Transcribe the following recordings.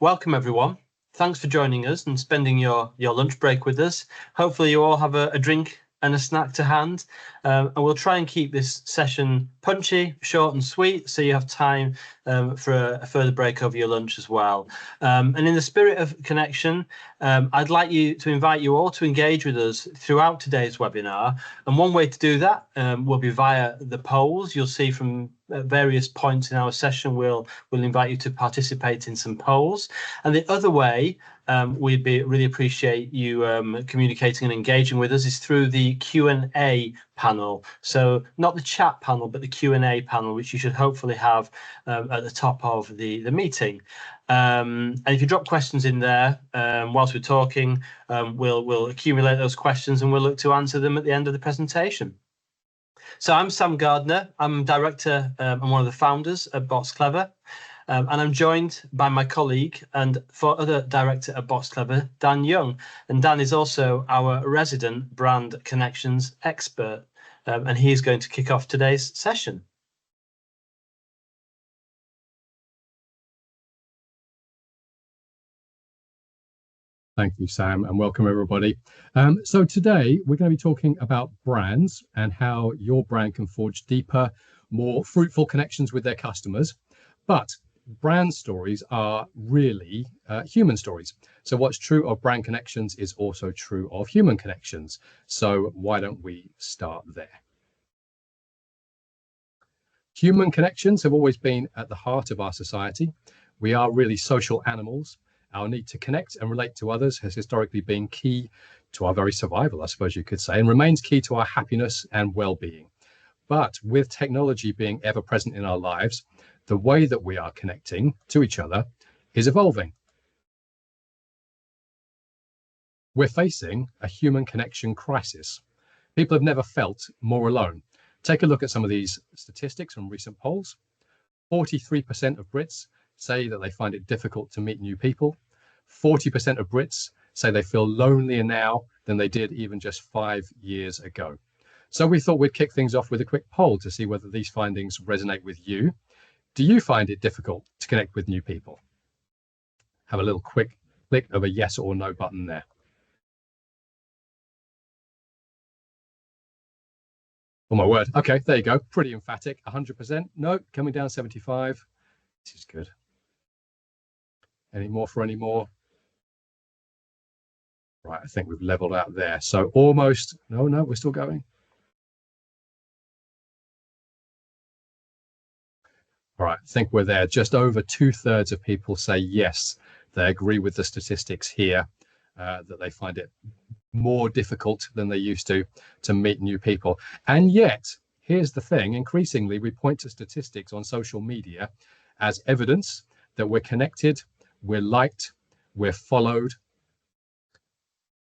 Welcome everyone. Thanks for joining us and spending your lunch break with us. Hopefully you all have a drink and a snack to hand, and we'll try and keep this session punchy, short and sweet, so you have time for a further break over your lunch as well. And in the spirit of connection, I'd like to invite you all to engage with us throughout today's webinar. And one way to do that will be via the polls. You'll see from various points in our session, we'll invite you to participate in some polls. And the other way we'd really appreciate you communicating and engaging with us is through the Q&A panel. So not the chat panel, but the Q&A panel, which you should hopefully have at the top of the meeting. And if you drop questions in there whilst we're talking, we'll accumulate those questions and we'll look to answer them at the end of the presentation. So I'm Sam Gardner. I'm director and one of the founders of Boxclever. And I'm joined by my colleague and other director at Boxclever, Dan Young. And Dan is also our resident brand connections expert. And he's going to kick off today's session. Thank you, Sam, and welcome everybody. So today we're going to be talking about brands and how your brand can forge deeper, more fruitful connections with their customers. But brand stories are really human stories. So what's true of brand connections is also true of human connections. So why don't we start there? Human connections have always been at the heart of our society. We are really social animals. Our need to connect and relate to others has historically been key to our very survival, I suppose you could say, and remains key to our happiness and well-being. But with technology being ever present in our lives, the way that we are connecting to each other is evolving. We're facing a human connection crisis. People have never felt more alone. Take a look at some of these statistics from recent polls. 43% of Brits say that they find it difficult to meet new people. 40% of Brits say they feel lonelier now than they did even just 5 years ago. So we thought we'd kick things off with a quick poll to see whether these findings resonate with you. Do you find it difficult to connect with new people? Have a little quick click of a yes or no button there. Oh my word. Okay, there you go. Pretty emphatic. 100%. No, coming down 75. This is good. Any more for any more? Right, I think we've leveled out there. So almost, no, we're still going. All right, I think we're there. Just over 2/3 of people say yes, they agree with the statistics here, that they find it more difficult than they used to meet new people. And yet, here's the thing, increasingly we point to statistics on social media as evidence that we're connected, we're liked, we're followed.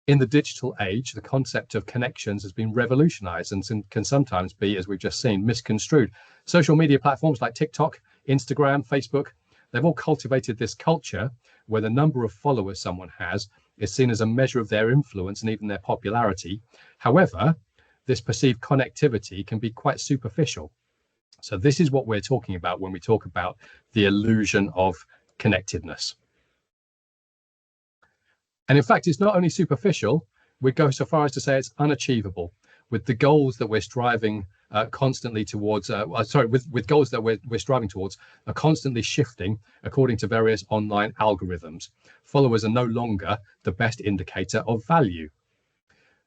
In the digital age, the concept of connections has been revolutionized and can sometimes be, as we've just seen, misconstrued. Social media platforms like TikTok, Instagram, Facebook, they've all cultivated this culture where the number of followers someone has is seen as a measure of their influence and even their popularity. However, this perceived connectivity can be quite superficial. So this is what we're talking about when we talk about the illusion of connectedness. And in fact, it's not only superficial, we'd go so far as to say it's unachievable, with the goals that we're striving constantly towards, with goals that we're striving towards are constantly shifting according to various online algorithms. Followers are no longer the best indicator of value.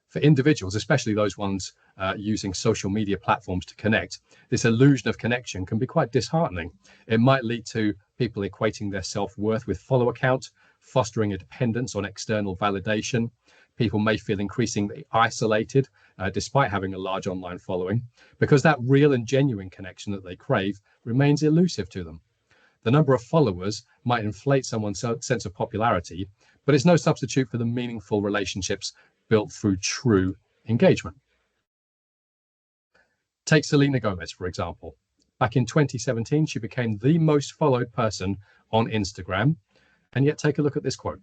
For individuals, especially those ones using social media platforms to connect, this illusion of connection can be quite disheartening. It might lead to people equating their self-worth with follower count, fostering a dependence on external validation. People may feel increasingly isolated despite having a large online following, because that real and genuine connection that they crave remains elusive to them. The number of followers might inflate someone's sense of popularity, but it's no substitute for the meaningful relationships built through true engagement. Take Selena Gomez, for example. Back in 2017, she became the most followed person on Instagram. And yet take a look at this quote.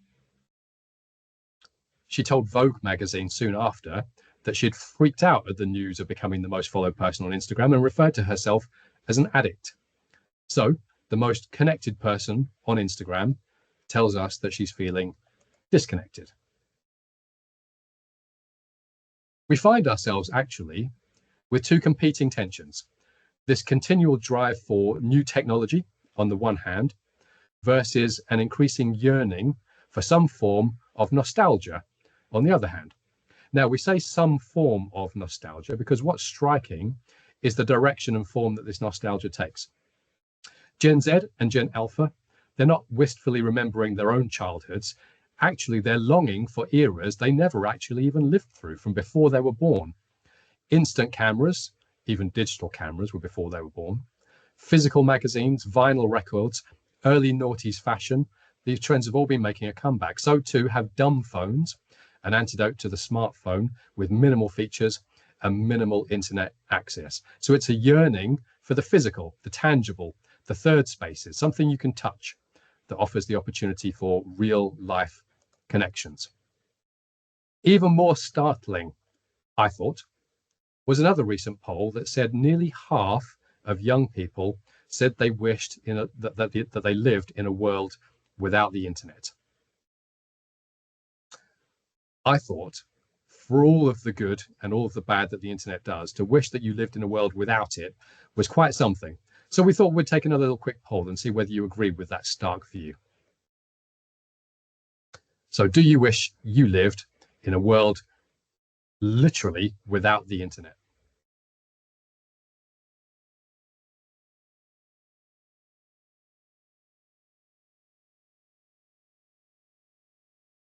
She told Vogue magazine soon after that she'd freaked out at the news of becoming the most followed person on Instagram and referred to herself as an addict. So the most connected person on Instagram tells us that she's feeling disconnected. We find ourselves actually with two competing tensions. This continual drive for new technology on the one hand, versus an increasing yearning for some form of nostalgia on the other hand. Now, we say some form of nostalgia because what's striking is the direction and form that this nostalgia takes. Gen Z and Gen Alpha, they're not wistfully remembering their own childhoods. Actually, they're longing for eras they never actually even lived through from before they were born. Instant cameras, even digital cameras were before they were born. Physical magazines, vinyl records, early noughties fashion, these trends have all been making a comeback. So too have dumb phones, an antidote to the smartphone with minimal features and minimal internet access. So it's a yearning for the physical, the tangible, the third spaces, something you can touch that offers the opportunity for real life connections. Even more startling, I thought, was another recent poll that said nearly half of young people said they wished that they lived in a world without the internet. I thought, for all of the good and all of the bad that the internet does, to wish that you lived in a world without it was quite something. So we thought we'd take another little quick poll and see whether you agree with that stark view. So do you wish you lived in a world literally without the internet?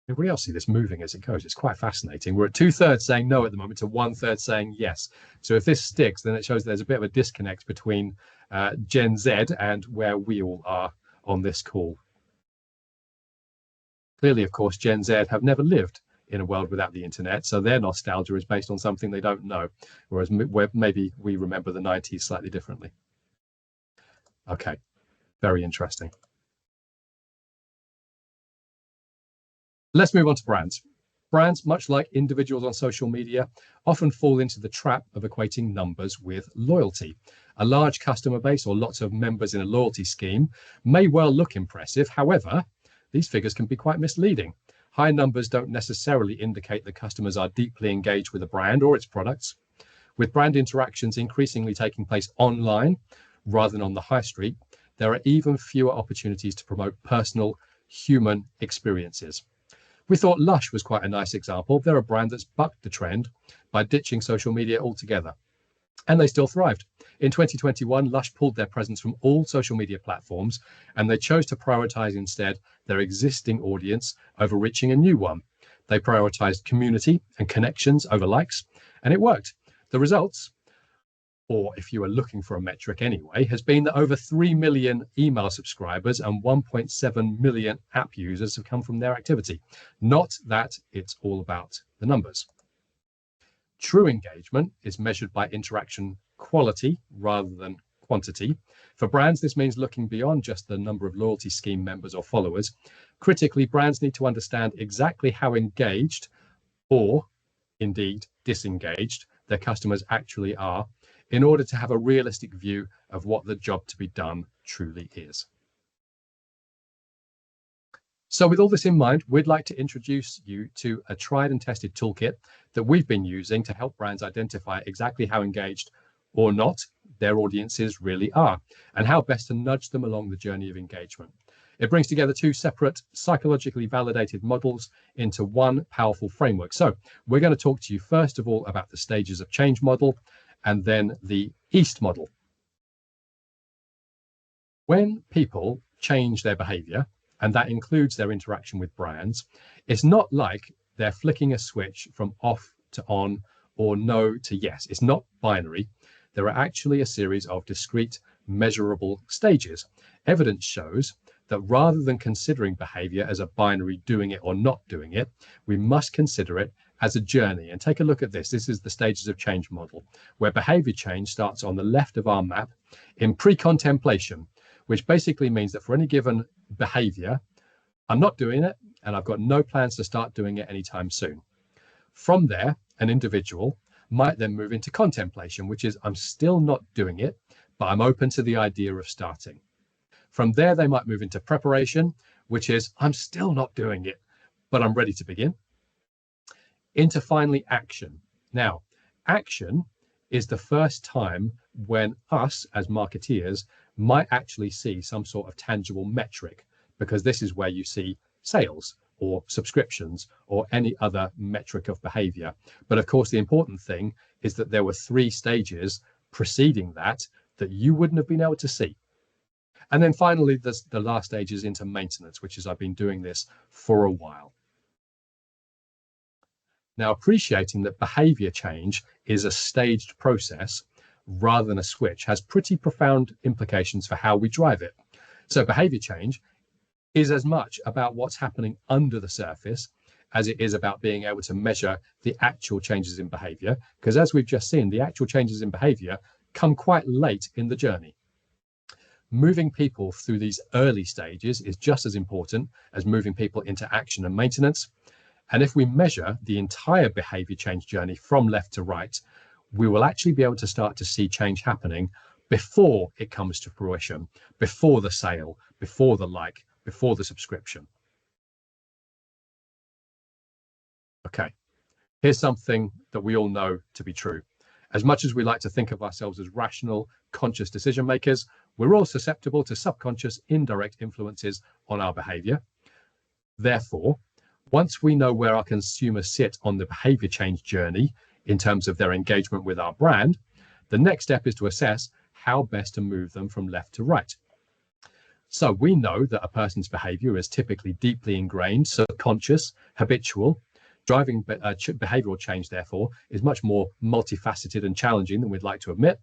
Everybody else see this moving as it goes. It's quite fascinating. We're at 2/3 saying no at the moment to 1/3 saying yes. So if this sticks, then it shows there's a bit of a disconnect between Gen Z and where we all are on this call. Clearly, of course, Gen Z have never lived in a world without the internet, so their nostalgia is based on something they don't know, whereas maybe we remember the 90s slightly differently. Okay, very interesting. Let's move on to brands. Brands, much like individuals on social media, often fall into the trap of equating numbers with loyalty. A large customer base or lots of members in a loyalty scheme may well look impressive. However, these figures can be quite misleading. High numbers don't necessarily indicate that customers are deeply engaged with a brand or its products. With brand interactions increasingly taking place online rather than on the high street, there are even fewer opportunities to promote personal human experiences. We thought Lush was quite a nice example. They're a brand that's bucked the trend by ditching social media altogether, and they still thrived. In 2021, Lush pulled their presence from all social media platforms, and they chose to prioritize instead their existing audience over reaching a new one. They prioritized community and connections over likes, and it worked. The results, or if you are looking for a metric anyway, has been that over 3 million email subscribers and 1.7 million app users have come from their activity. Not that it's all about the numbers. True engagement is measured by interaction quality rather than quantity. For brands, this means looking beyond just the number of loyalty scheme members or followers. Critically, brands need to understand exactly how engaged or indeed disengaged their customers actually are in order to have a realistic view of what the job to be done truly is. So with all this in mind, we'd like to introduce you to a tried and tested toolkit that we've been using to help brands identify exactly how engaged or not their audiences really are, and how best to nudge them along the journey of engagement. It brings together two separate psychologically validated models into one powerful framework. So we're going to talk to you first of all about the stages of change model and then the EAST model. When people change their behavior, and that includes their interaction with brands, it's not like they're flicking a switch from off to on or no to yes. It's not binary. There are actually a series of discrete, measurable stages. Evidence shows that rather than considering behavior as a binary doing it or not doing it, we must consider it as a journey. And take a look at this. This is the stages of change model, where behavior change starts on the left of our map in pre-contemplation, which basically means that for any given behavior, I'm not doing it and I've got no plans to start doing it anytime soon. From there, an individual might then move into contemplation, which is I'm still not doing it, but I'm open to the idea of starting. From there, they might move into preparation, which is I'm still not doing it, but I'm ready to begin, into finally action. Now, action is the first time when us as marketeers might actually see some sort of tangible metric, because this is where you see sales or subscriptions or any other metric of behavior. But of course, the important thing is that there were 3 stages preceding that you wouldn't have been able to see. And then finally, the last stage is into maintenance, which is I've been doing this for a while. Now, appreciating that behavior change is a staged process rather than a switch has pretty profound implications for how we drive it. So behavior change is as much about what's happening under the surface as it is about being able to measure the actual changes in behavior, because as we've just seen, the actual changes in behavior come quite late in the journey. Moving people through these early stages is just as important as moving people into action and maintenance. And if we measure the entire behavior change journey from left to right, we will actually be able to start to see change happening before it comes to fruition, before the sale, before the like, before the subscription. Okay, here's something that we all know to be true. As much as we like to think of ourselves as rational, conscious decision makers, we're all susceptible to subconscious, indirect influences on our behavior. Therefore, once we know where our consumers sit on the behavior change journey in terms of their engagement with our brand, the next step is to assess how best to move them from left to right. So we know that a person's behavior is typically deeply ingrained, subconscious, habitual. Driving behavioral change, therefore, is much more multifaceted and challenging than we'd like to admit.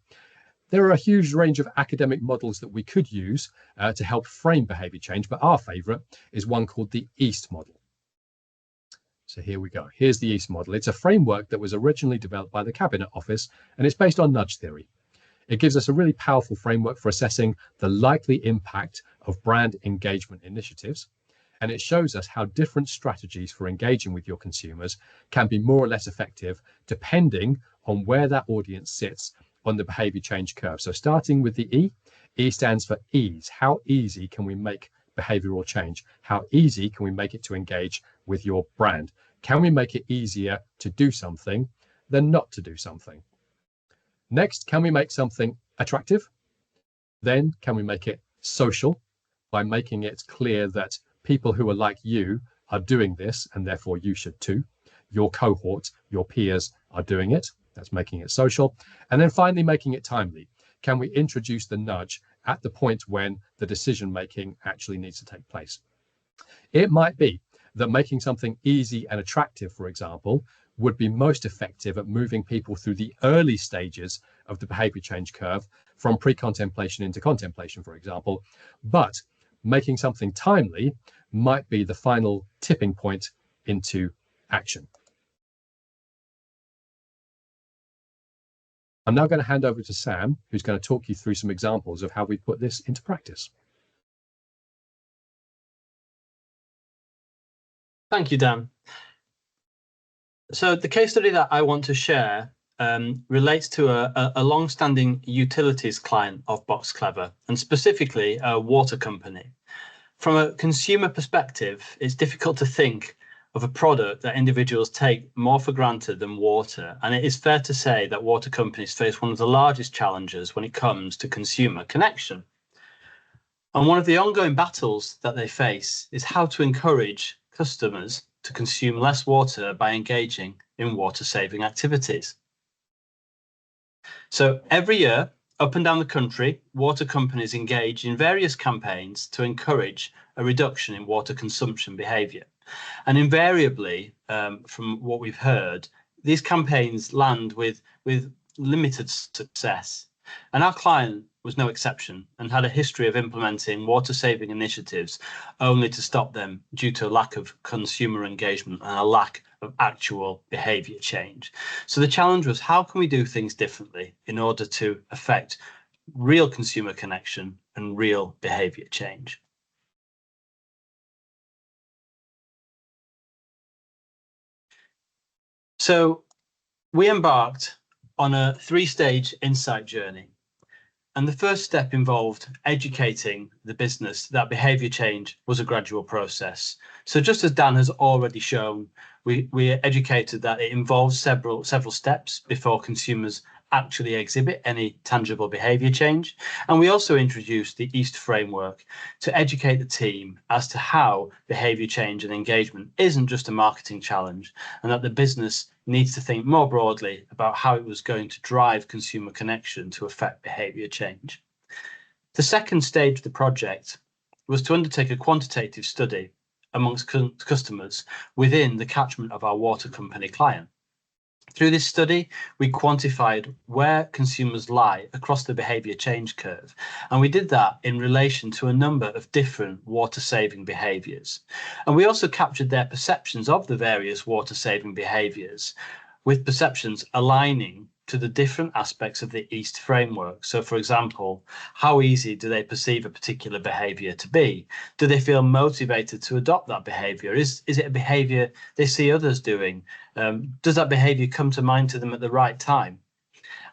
There are a huge range of academic models that we could use to help frame behavior change, but our favorite is one called the EAST model. So here we go. Here's the EAST model. It's a framework that was originally developed by the Cabinet Office, and it's based on nudge theory. It gives us a really powerful framework for assessing the likely impact of brand engagement initiatives. And it shows us how different strategies for engaging with your consumers can be more or less effective depending on where that audience sits on the behavior change curve. So starting with the E, E stands for ease. How easy can we make behavioral change? How easy can we make it to engage with your brand? Can we make it easier to do something than not to do something? Next, can we make something attractive? Then can we make it social by making it clear that people who are like you are doing this, and therefore you should too. Your cohort, your peers are doing it. That's making it social. And then finally, making it timely. Can we introduce the nudge at the point when the decision making actually needs to take place? It might be that making something easy and attractive, for example, would be most effective at moving people through the early stages of the behavior change curve from pre-contemplation into contemplation, for example. But making something timely might be the final tipping point into action. I'm now going to hand over to Sam, who's going to talk you through some examples of how we put this into practice. Thank you, Dan. So the case study that I want to share relates to a long-standing utilities client of Boxclever, and specifically a water company. From a consumer perspective, it's difficult to think of a product that individuals take more for granted than water, and it is fair to say that water companies face one of the largest challenges when it comes to consumer connection. And one of the ongoing battles that they face is how to encourage customers to consume less water by engaging in water-saving activities. So every year, up and down the country, water companies engage in various campaigns to encourage a reduction in water consumption behaviour. And invariably, from what we've heard, these campaigns land with limited success. And our client was no exception and had a history of implementing water-saving initiatives only to stop them due to a lack of consumer engagement and a lack of actual behaviour change. So the challenge was, how can we do things differently in order to affect real consumer connection and real behaviour change? So we embarked on a 3-stage insight journey. And the first step involved educating the business that behaviour change was a gradual process. So just as Dan has already shown, we educated that it involves several steps before consumers actually exhibit any tangible behaviour change. And we also introduced the EAST framework to educate the team as to how behaviour change and engagement isn't just a marketing challenge, and that the business needs to think more broadly about how it was going to drive consumer connection to affect behaviour change. The second stage of the project was to undertake a quantitative study amongst customers within the catchment of our water company client. Through this study, we quantified where consumers lie across the behaviour change curve, and we did that in relation to a number of different water-saving behaviours. And we also captured their perceptions of the various water-saving behaviours, with perceptions aligning to the different aspects of the EAST framework. So, for example, how easy do they perceive a particular behaviour to be? Do they feel motivated to adopt that behaviour? Is it a behaviour they see others doing? Does that behaviour come to mind to them at the right time?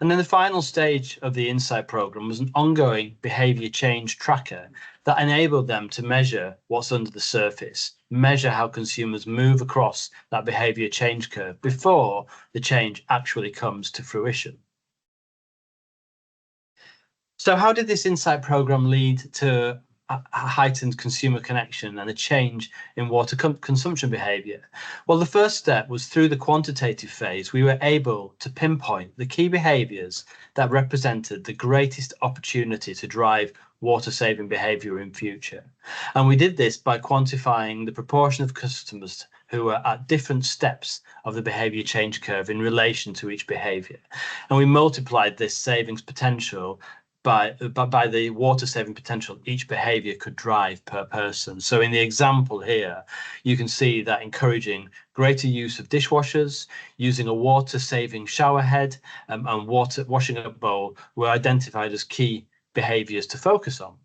And then the final stage of the Insight programme was an ongoing behaviour change tracker that enabled them to measure what's under the surface, measure how consumers move across that behaviour change curve before the change actually comes to fruition. So how did this Insight programme lead to a heightened consumer connection and a change in water consumption behaviour? Well, the first step was through the quantitative phase, we were able to pinpoint the key behaviours that represented the greatest opportunity to drive water-saving behaviour in future. And we did this by quantifying the proportion of customers who were at different steps of the behaviour change curve in relation to each behaviour. And we multiplied this savings potential by the water saving potential each behavior could drive per person. So in the example here, you can see that encouraging greater use of dishwashers, using a water saving shower head, and washing a bowl were identified as key behaviors to focus on.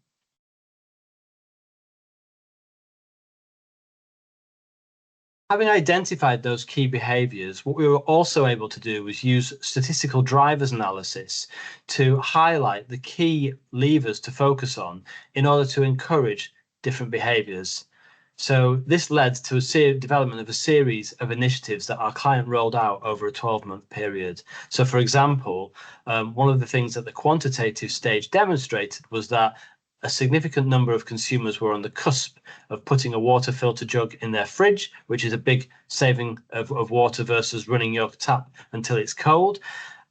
Having identified those key behaviours, what we were also able to do was use statistical drivers analysis to highlight the key levers to focus on in order to encourage different behaviours. So this led to a development of a series of initiatives that our client rolled out over a 12-month period. So, for example, one of the things that the quantitative stage demonstrated was that a significant number of consumers were on the cusp of putting a water filter jug in their fridge, which is a big saving of water versus running your tap until it's cold.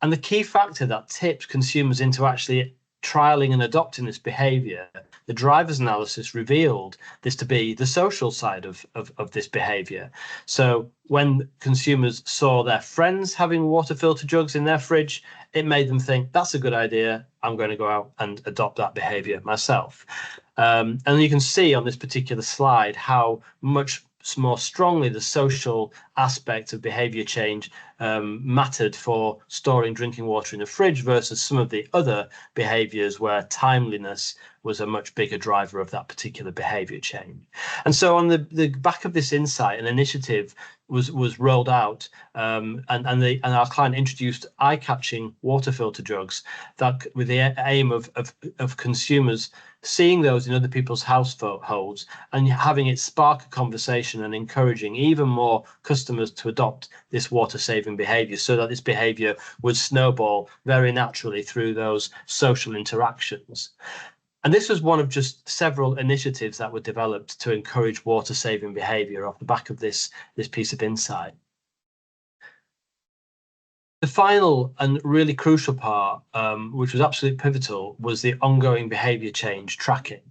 And the key factor that tipped consumers into actually trialing and adopting this behavior, the drivers analysis revealed this to be the social side of this behavior. So when consumers saw their friends having water filter jugs in their fridge, it made them think, that's a good idea. I'm going to go out and adopt that behavior myself. And you can see on this particular slide how much more strongly the social aspect of behavior change mattered for storing drinking water in the fridge versus some of the other behaviors where timeliness was a much bigger driver of that particular behavior change. And so on the back of this insight, an initiative was rolled out, and our client introduced eye-catching water filter jugs that with the aim of consumers seeing those in other people's households and having it spark a conversation and encouraging even more customers to adopt this water-saving behaviour, so that this behaviour would snowball very naturally through those social interactions. And this was one of just several initiatives that were developed to encourage water-saving behaviour off the back of this piece of insight. The final and really crucial part, which was absolutely pivotal, was the ongoing behaviour change tracking.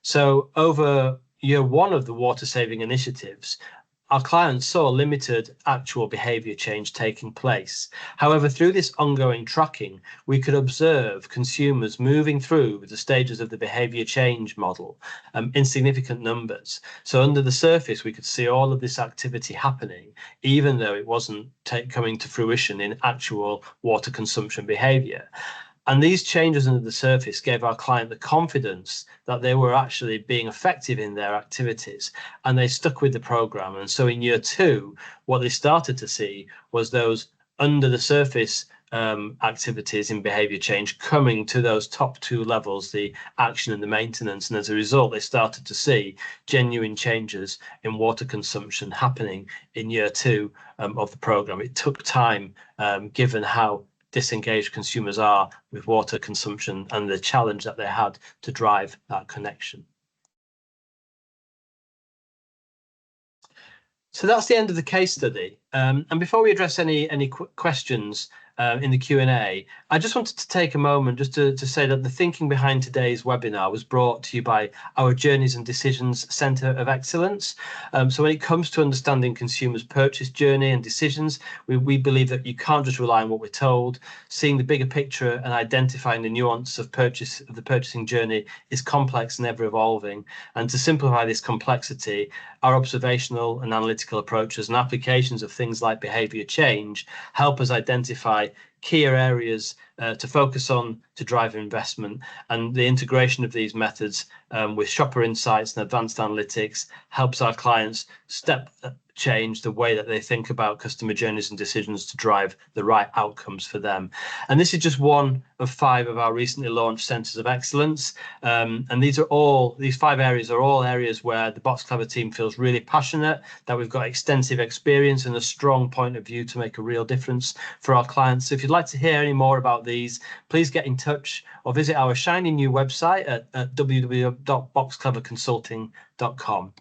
So over year one of the water-saving initiatives, our clients saw limited actual behaviour change taking place. However, through this ongoing tracking, we could observe consumers moving through the stages of the behaviour change model in significant numbers. So under the surface, we could see all of this activity happening, even though it wasn't coming to fruition in actual water consumption behaviour. And these changes under the surface gave our client the confidence that they were actually being effective in their activities, and they stuck with the program. And so in year two, what they started to see was those under the surface activities in behaviour change coming to those top two levels, the action and the maintenance. And as a result, they started to see genuine changes in water consumption happening in year two of the programme. It took time, given how disengaged consumers are with water consumption and the challenge that they had to drive that connection. So that's the end of the case study. And before we address any questions in the Q&A, I just wanted to take a moment just to say that the thinking behind today's webinar was brought to you by our Journeys and Decisions Centre of Excellence. So when it comes to understanding consumers' purchase journey and decisions, we believe that you can't just rely on what we're told. Seeing the bigger picture and identifying the nuance of the purchasing journey is complex and ever evolving. And to simplify this complexity, our observational and analytical approaches and applications of things like behaviour change help us identify key areas to focus on to drive investment, and the integration of these methods with shopper insights and advanced analytics helps our clients change the way that they think about customer journeys and decisions to drive the right outcomes for them. And this is just one of 5 of our recently launched centres of excellence. And these 5 areas are all areas where the Boxclever team feels really passionate, that we've got extensive experience and a strong point of view to make a real difference for our clients. So if you'd like to hear any more about these, please get in touch or visit our shiny new website at www.boxcleverconsulting.com.